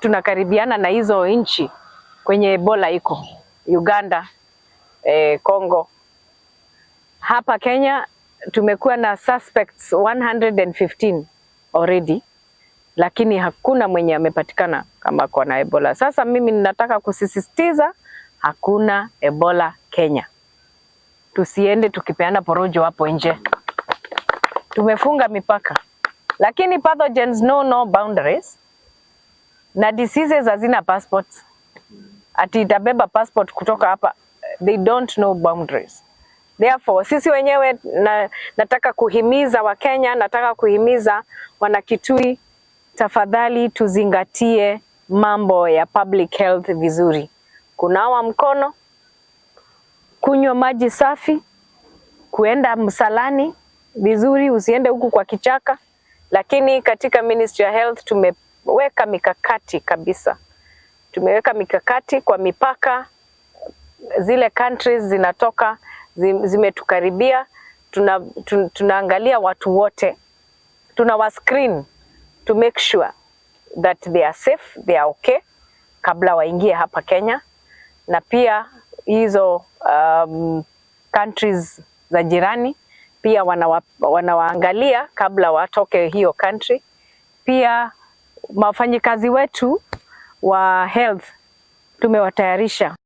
Tunakaribiana na hizo nchi kwenye Ebola iko Uganda, Congo. Hapa Kenya tumekuwa na suspects 115 already, lakini hakuna mwenye amepatikana kama kwa na Ebola. Sasa mimi ninataka kusisitiza hakuna Ebola Kenya. Tusiende tukipeana porojo hapo nje. Tumefunga mipaka. Lakini pathogens no boundaries. Na diseases hazina passports. Ati itabeba passport kutoka hapa. They don't know boundaries. Therefore, sisi wenyewe nataka kuhimiza Wakenya, nataka kuhimiza Wanakitui, tafadhali tuzingatie mambo ya public health vizuri. Kunawa mkono, kunywa maji safi, kuenda msalani vizuri, usiende huku kwa kichaka. Lakini katika Ministry of Health tumeweka mikakati kabisa. Tumeweka mikakati kwa mipaka, zile countries zinatoka, zimetukaribia, tunaangalia watu wote, tunawascreen to make sure that they are safe, they are okay, kabla waingie hapa Kenya. Na pia hizo countries za jirani, pia wanawaangalia kabla watoke hiyo country. Pia wafanyikazi wetu wa health tumewatayarisha.